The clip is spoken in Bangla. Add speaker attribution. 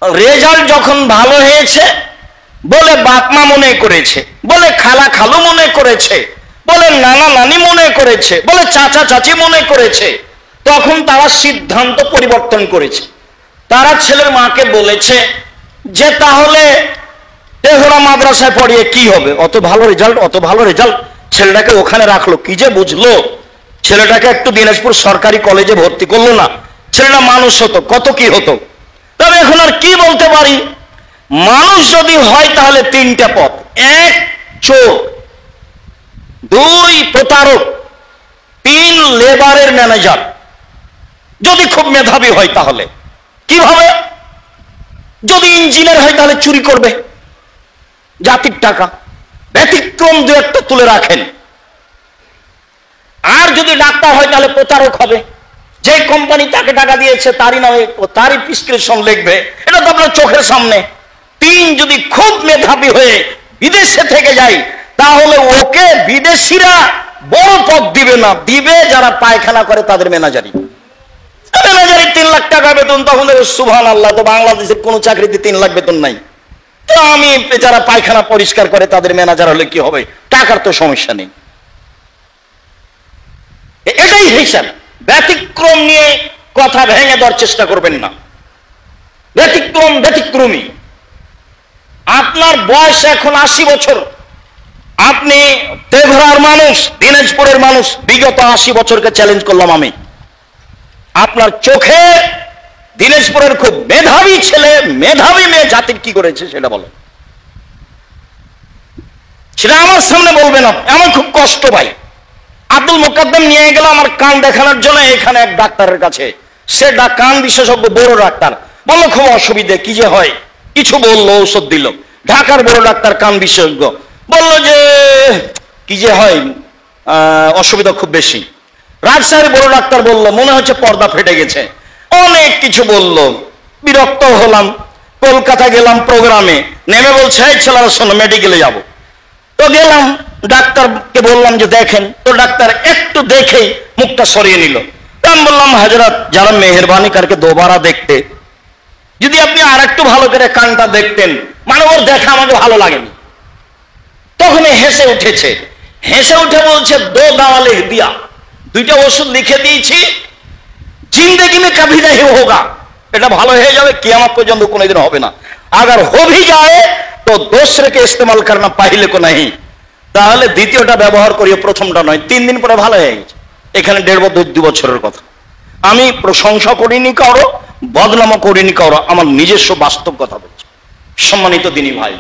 Speaker 1: রেজাল্ট যখন ভালো হয়েছে বলে বাপমা মনে করেছে, বলে খালা খালু মনে করেছে, বলে নানা নানি মনে করেছে, বলে চাচা চাচি মনে করেছে, তখন তারা সিদ্ধান্ত পরিবর্তন করেছে। তারা ছেলের মাকে বলেছে যে তাহলে তেহরা মাদ্রাসায় পড়িয়ে কি হবে, অত ভালো রেজাল্ট, ছেলেটাকে ওখানে রাখলো, কি যে বুঝলো, ছেলেটাকে একটু দিনাজপুর সরকারি কলেজে ভর্তি করলো না, ছেলেটা মানুষ হতো, কত কি হতো। তবে এখন আর কি বলতে পারি, মানুষ যদি হয় তাহলে তিনটা পথ: এক চোর, দুই প্রতারক, তিন লেবারের ম্যানেজার। যদি খুব মেধাবী হয় তাহলে কিভাবে? যদি ইঞ্জিনিয়ার হয় তাহলে চুরি করবে জাতির টাকা, ব্যতিক্রম দু একটা তুলে রাখেন। আর যদি ডাক্তার হয় তাহলে প্রতারক হবে, যে কোম্পানি তাকে টাকা দিয়েছে তারই নামে তারই প্রেসক্রিপশন লিখবে, এটা তো আপনার চোখের সামনে। তিন, যদি খুব মেধাবী হয়ে বিদেশে থেকে যায় তাহলে ওকে বিদেশিরা বড় পদ দিবে না, দিবে যারা পায়খানা করে তাদের ম্যানেজারি। 3 লাখ টাকা বেতন, তখন সুবহানাল্লাহ, তো বাংলাদেশের কোন চাকরিতে 3 লাখ বেতন নাই, তো আমি যারা পায়খানা পরিষ্কার করে তাদের ম্যানেজার হলে কি হবে, টাকার তো সমস্যা নেই। এটাই হিসাব। ব্যতিক্রম নিয়ে কথা ভেঙে দেওয়ার চেষ্টা করবেন না। ব্যতিক্রমী। আপনার বয়স এখন 80 বছর, আপনি তেঘরার মানুষ, দিনাজপুরের মানুষ, বিগত 80 বছরকে চ্যালেঞ্জ করলাম আমি। আপনার চোখে দিনাজপুরের খুব মেধাবী ছেলে, মেধাবী মেয়ে জাতির কি করেছে সেটা বলেন, সেটা আমার সামনে বলবেন। আমার খুব কষ্ট ভাই। আব্দুল মোকাদ্দম নিয়ে গেল আমার কান দেখানোর জন্য এখানে এক ডাক্তারের কাছে, সে কান বিশেষজ্ঞ, বড় ডাক্তার। বললো খুব অসুবিধে, কি যে হয়, কিছু বললো, ঔষধ দিল। ঢাকার বড় ডাক্তার, কান বিশেষজ্ঞ, বললো যে কি যে হয়, অসুবিধা খুব বেশি। রাজশাহীর বড় ডাক্তার বললো মনে হচ্ছে পর্দা ফেটে গেছে, অনেক কিছু বললো। বিরক্ত হলাম, কলকাতা গেলাম প্রোগ্রামে, নেমে বলছে এই ছেলেরা শোনো মেডিকেলে যাবো। তো গেলাম, ডাক্তারকে বললাম যে দেখেন, তো ডাক্তার একটু দেখেই মুখটা সরিয়ে নিল। আমি বললাম হযরত যারা মেহেরবানি করকে দোবারা দেখতে, যদি আপনি আর একটু ভালো করে কানটা দেখতেন, মানে ওর দেখা আমাকে ভালো লাগেনি। তখন হেসে উঠেছে, হেসে উঠে বলছে দো দাওয়া লিখ দিয়া, 2টা ওষুধ লিখে দিয়েছি, জিন্দেগি মে কভি नहीं होगा, এটা ভালো হয়ে যাবে, কিয়ামত পর্যন্ত কোনোদিন হবে না। अगर हो भी जाए तो दूसरे के इस्तेमाल करना पहले को नहीं, তাহলে দ্বিতীয়টা ব্যবহার করিও, প্রথমটা নয়। 3 দিন পরে ভালো হয়ে গেছে। এখানে 1.5-2 বছরের কথা। আমি প্রশংসা করিনি কারো, বদনামও করিনি কারো, আমার নিজস্ব বাস্তব কথা বলছি। সম্মানিত দিনী ভাই,